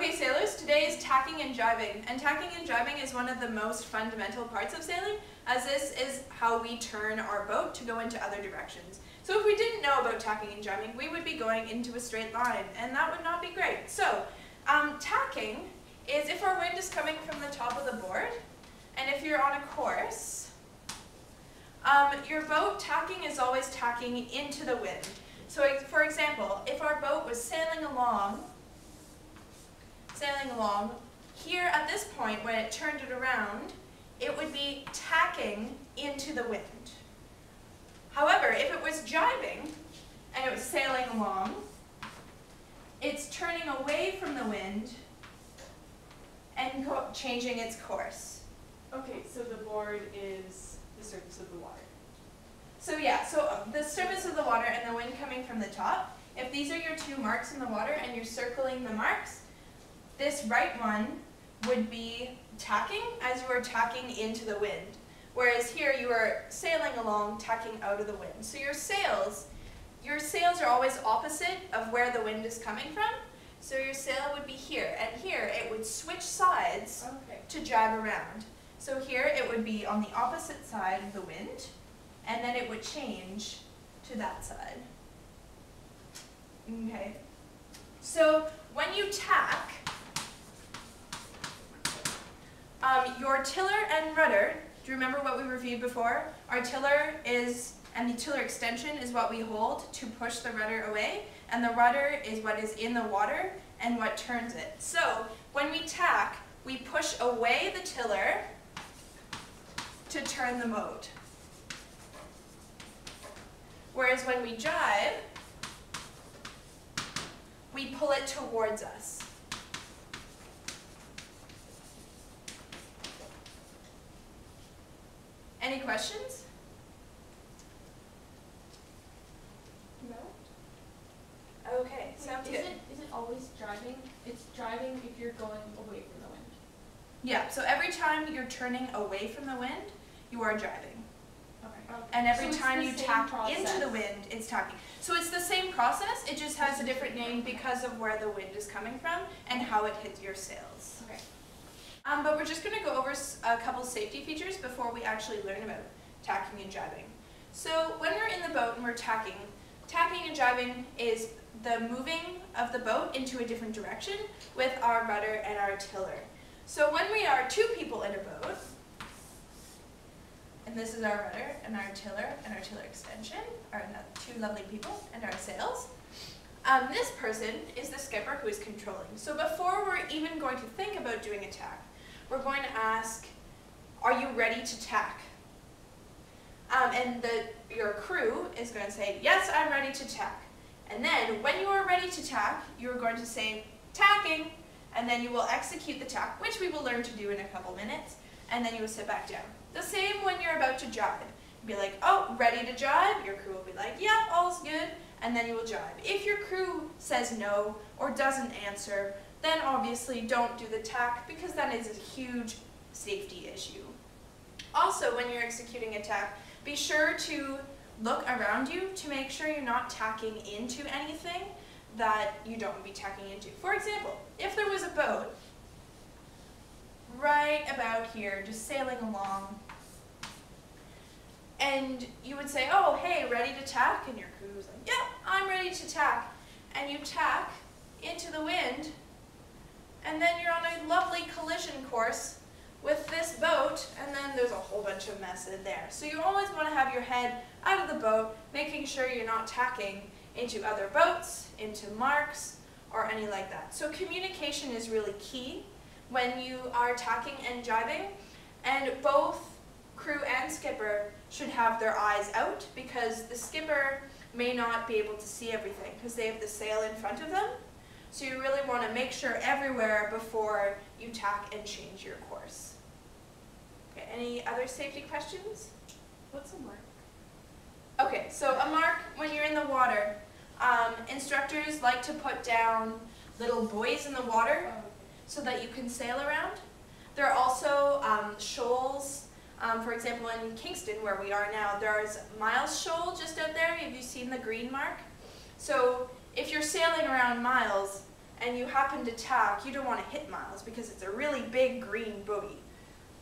Okay, sailors, today is tacking and gybing. And tacking and gybing is one of the most fundamental parts of sailing, as this is how we turn our boat to go into other directions. So if we didn't know about tacking and gybing, we would be going into a straight line, and that would not be great. So, tacking is if our wind is coming from the top of the board, and if you're on a course, your boat tacking is always tacking into the wind. So for example, if our boat was sailing along, here at this point when it turned it around, it would be tacking into the wind. However, if it was gybing and it was sailing along, it's turning away from the wind and changing its course. Okay, so the board is the surface of the water. So yeah, so the surface of the water and the wind coming from the top, if these are your two marks in the water and you're circling the marks, this right one would be tacking as you are tacking into the wind. Whereas here you are sailing along, tacking out of the wind. So your sails are always opposite of where the wind is coming from. So your sail would be here, and here it would switch sides to jibe around. So here it would be on the opposite side of the wind, and then it would change to that side. Okay. So when you tack, your tiller and rudder, do you remember what we reviewed before? Our tiller and the tiller extension is what we hold to push the rudder away, and the rudder is what is in the water and what turns it. So when we tack, we push away the tiller to turn the boat. Whereas when we jibe, we pull it towards us. Any questions? No. Okay, sounds good. Is it always driving? It's driving if you're going away from the wind. Yeah, so every time you're turning away from the wind, you are jibing. Okay. And every so time you tack process. into the wind, it's tacking. So it's the same process, it just has a different name because of where the wind is coming from and how it hits your sails. Okay. But we're just going to go over a couple safety features before we actually learn about tacking and jibing. So when we're in the boat and we're tacking and jibing is the moving of the boat into a different direction with our rudder and our tiller. So when we are two people in a boat, and this is our rudder and our tiller extension, our two lovely people, and our sails. This person is the skipper who is controlling. So before we're even going to think about doing a tack, we're going to ask, are you ready to tack? And your crew is going to say, yes, I'm ready to tack. And then when you are ready to tack, you're going to say, tacking, and then you will execute the tack, which we will learn to do in a couple minutes, and then you will sit back down. The same when you're about to jibe. You'll be like, oh, ready to jibe? Your crew will be like, yeah, all's good, and then you will jibe. If your crew says no or doesn't answer, then obviously don't do the tack because that is a huge safety issue. Also, when you're executing a tack, be sure to look around you to make sure you're not tacking into anything that you don't want to be tacking into. For example, if there was a boat right about here, just sailing along, and you would say, oh, hey, ready to tack? And your crew was like, yeah, I'm ready to tack. And you tack into the wind, and then you're on a lovely collision course with this boat, and then there's a whole bunch of mess in there. So you always want to have your head out of the boat, making sure you're not tacking into other boats, into marks, or any like that. So communication is really key when you are tacking and jibing, and both crew and skipper should have their eyes out because the skipper may not be able to see everything because they have the sail in front of them. So you really want to make sure everywhere before you tack and change your course. Okay, any other safety questions? What's a mark? Okay, so a mark when you're in the water, instructors like to put down little buoys in the water so that you can sail around. There are also shoals. For example, in Kingston, where we are now, there's Miles Shoal just out there. Have you seen the green mark? So if you're sailing around Miles, and you happen to tack, you don't want to hit Miles because it's a really big green buoy.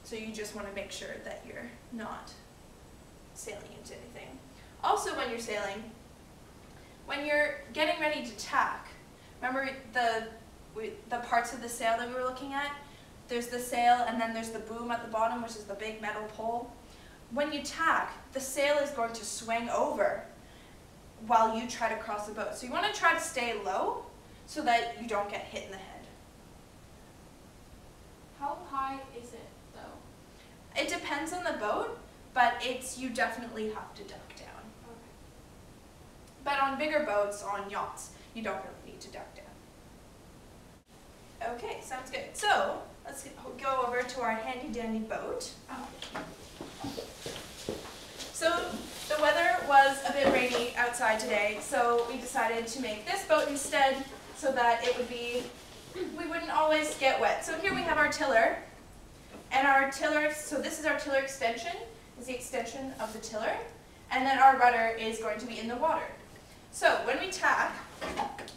So you just want to make sure that you're not sailing into anything. Also, when you're sailing, when you're getting ready to tack, remember the parts of the sail that we were looking at? There's the sail and then there's the boom at the bottom, which is the big metal pole. When you tack, the sail is going to swing over while you try to cross the boat. So you want to try to stay low so that you don't get hit in the head. How high is it, though? It depends on the boat, but you definitely have to duck down. Okay. But on bigger boats, on yachts, you don't really need to duck down. Okay, sounds good. So let's go over to our handy dandy boat. So the weather was a bit rainy outside today, so we decided to make this boat instead so that we wouldn't always get wet. So here we have our tiller, and our tiller, so this is our tiller extension, is the extension of the tiller, and then our rudder is going to be in the water. So when we tack,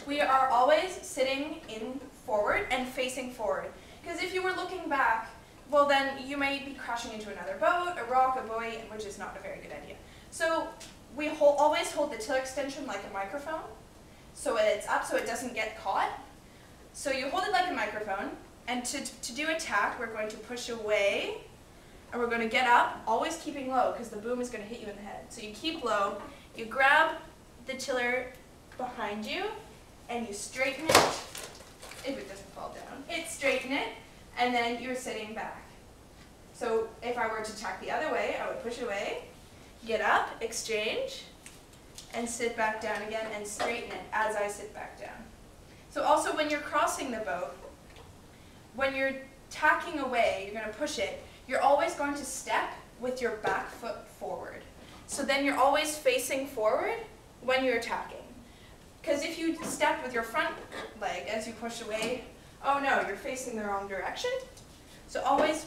we are always sitting in forward and facing forward, because if you were looking back, well then you may be crashing into another boat, a rock, a buoy, which is not a very good idea. So we always hold the tiller extension like a microphone, so it's up so it doesn't get caught. So you hold it like a microphone, and to do a tack, we're going to push away, and we're going to get up, always keeping low, because the boom is going to hit you in the head. So you keep low, you grab the tiller behind you, and you straighten it, if it doesn't fall down. Straighten it, and then you're sitting back. So if I were to tack the other way, I would push away, get up, exchange, and sit back down again and straighten it as I sit back down. So also when you're crossing the boat, when you're tacking away, you're going to push it, you're always going to step with your back foot forward. So then you're always facing forward when you're tacking. Because if you step with your front leg as you push away, oh no, you're facing the wrong direction. So always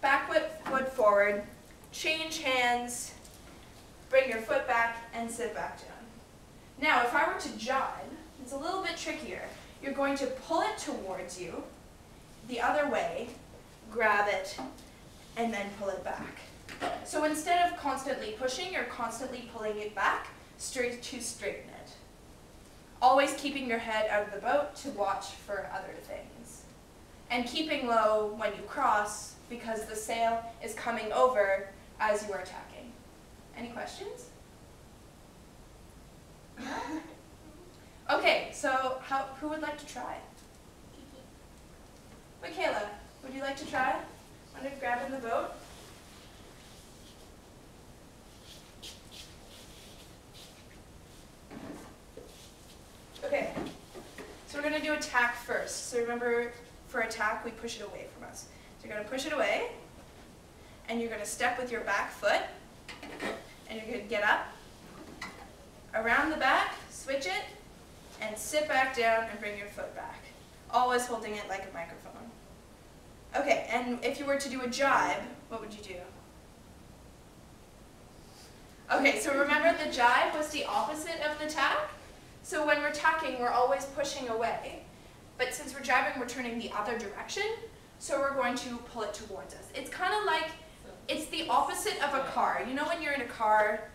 back foot forward, change hands, bring your foot back, and sit back down. Now, if I were to jibe, it's a little bit trickier. You're going to pull it towards you, the other way, grab it, and then pull it back. So instead of constantly pushing, you're constantly pulling it back straight to straighten it. Always keeping your head out of the boat to watch for other things. And keeping low when you cross because the sail is coming over as you are tacking. Any questions? Okay, so who would like to try? Michaela, would you like to try? Want to grab in the boat? Okay, so we're going to do a tack first. So remember, for a tack, we push it away from us. So you're going to push it away, and you're going to step with your back foot, and you're going to get up, around the back, switch it, and sit back down and bring your foot back. Always holding it like a microphone. Okay, and if you were to do a jibe, what would you do? Okay, so remember the jibe was the opposite of the tack? So when we're tacking, we're always pushing away. But since we're jibing, we're turning the other direction, so we're going to pull it towards us. It's kind of like, it's the opposite of a car. You know when you're in a car,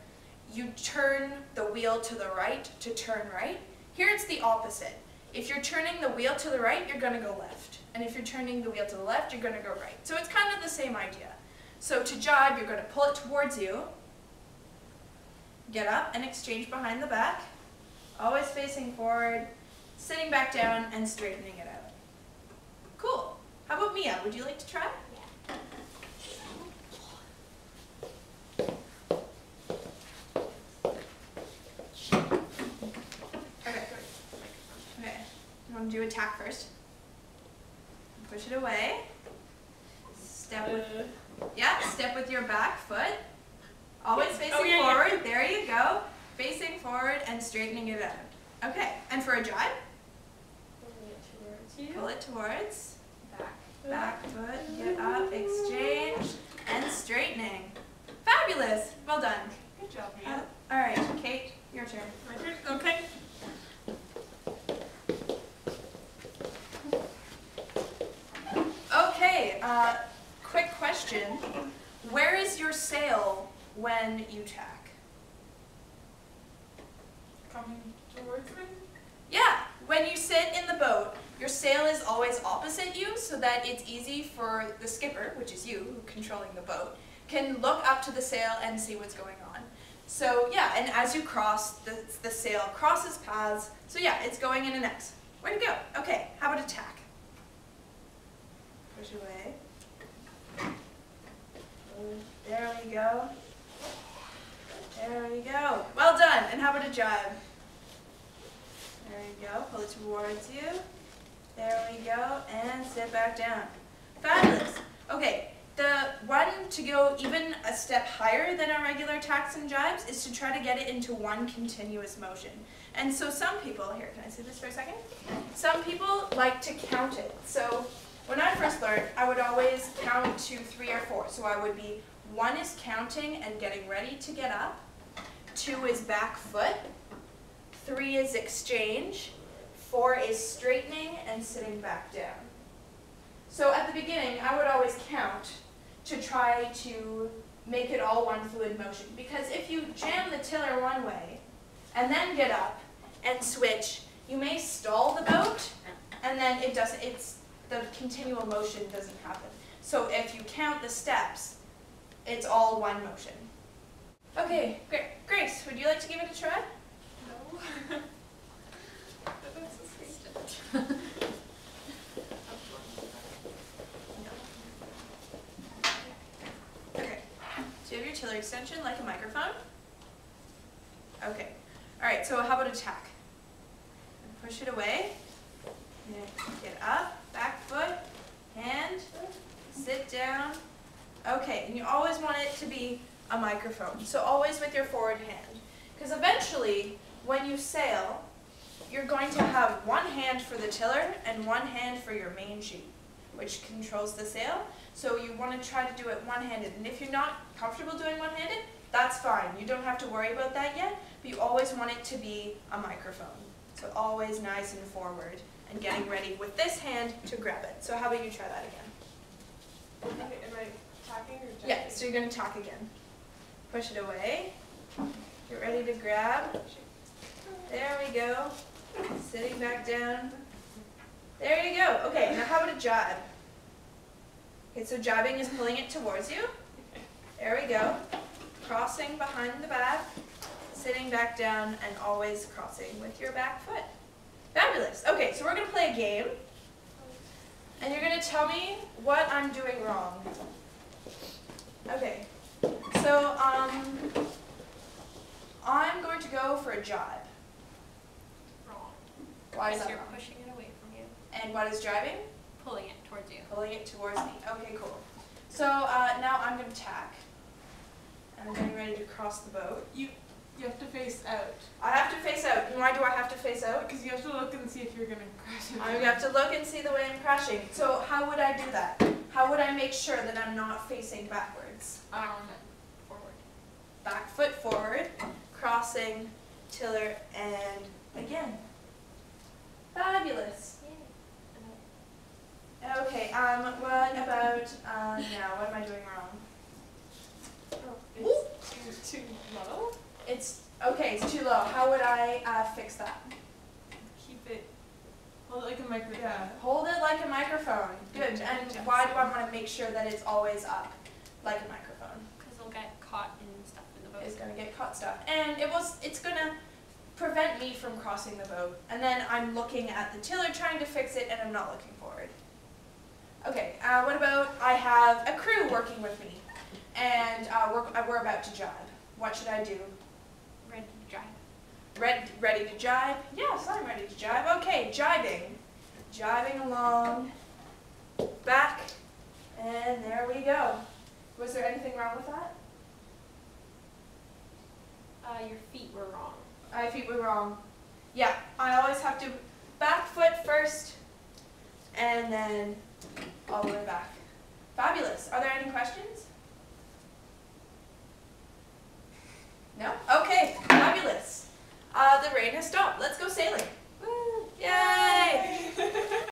you turn the wheel to the right to turn right? Here it's the opposite. If you're turning the wheel to the right, you're going to go left. And if you're turning the wheel to the left, you're going to go right. So it's kind of the same idea. So to jibe, you're going to pull it towards you, get up and exchange behind the back, always facing forward, sitting back down and straightening it out. Cool. How about Mia? Would you like to try? Yeah. Okay. You want to do a tack first? Push it away. Step with your back foot. Always facing forward. There you go. Facing forward and straightening it out. Okay. And for a jibe? Pulling it towards you. Pull it towards. Back. Back foot. Get up. Exchange. And straightening. Fabulous. Well done. Good job, Mia. All right, Kate, your turn. My turn? Okay. when you tack? Coming towards me? Yeah, when you sit in the boat, your sail is always opposite you so that it's easy for the skipper, which is you controlling the boat, can look up to the sail and see what's going on. So yeah, and as you cross, the sail crosses paths. So yeah, it's going in an X. Way to go. Okay, how about a tack? Push away. There we go. There we go. Well done. And how about a jibe? There you go. Pull it towards you. There we go. And sit back down. Fabulous. Okay. The one to go even a step higher than our regular tacks and jibes is to try to get it into one continuous motion. And so some people, here, can I see this for a second? Some people like to count it. So when I first learned, I would always count to 3 or 4. So I would be, 1 is counting and getting ready to get up. 2 is back foot. 3 is exchange. 4 is straightening and sitting back down. So at the beginning, I would always count to try to make it all one fluid motion. Because if you jam the tiller one way and then get up and switch, you may stall the boat and then the continual motion doesn't happen. So if you count the steps, it's all one motion. Okay, great. Grace, would you like to give it a try? No. Okay. So you have your tiller extension like a microphone? Okay. Alright, so how about a tack? Push it away. Get up, back foot, hand, sit down. Okay, and you always want it to be a microphone. So always with your forward hand. Because eventually, when you sail, you're going to have one hand for the tiller and one hand for your main sheet, which controls the sail. So you want to try to do it one-handed. And if you're not comfortable doing one-handed, that's fine. You don't have to worry about that yet, but you always want it to be a microphone. So always nice and forward and getting ready with this hand to grab it. So how about you try that again? Okay, am I tacking or jumping? Yeah, so you're going to tack again. Push it away. Get ready to grab. There we go. Sitting back down. There you go. Okay, now how about a jibe? Okay, so jibing is pulling it towards you. There we go. Crossing behind the back. Sitting back down and always crossing with your back foot. Fabulous. Okay, so we're going to play a game. And you're going to tell me what I'm doing wrong. Okay, so I'm going to go for a jibe. Wrong. Why is Because that you're wrong? pushing it away from you, And what is jibing? pulling it towards you. Pulling it towards me. Okay, cool. So now I'm going to tack. And I'm getting ready to cross the boat. You have to face out. I have to face out. And why do I have to face out? Because you have to look and see if you're going to crash into I it. have to look and see the way I'm crashing. So how would I do that? How would I make sure that I'm not facing backwards? Forward. Back foot forward, crossing, tiller, and again. Fabulous. Okay, what about, now, what am I doing wrong? Oh, it's too low. Okay, it's too low. How would I fix that? Keep it, hold it like a microphone. Yeah. Hold it like a microphone. Good. And why do I want to make sure that it's always up like a microphone? Because it'll get caught in stuff in the boat. It's going to get caught stuff. And it's going to prevent me from crossing the boat. And then I'm looking at the tiller trying to fix it and I'm not looking forward. Okay, what about I have a crew working with me and we're about to jibe. What should I do? Ready to drive. Ready to jibe? Yes, I'm ready to jibe. Okay, jibing. Jibing along. Back. And there we go. Was there anything wrong with that? Your feet were wrong. My feet were wrong. Yeah, I always have to back foot first and then all the way back. Fabulous. Are there any questions? No? Okay, fabulous. The rain has stopped. Let's go sailing.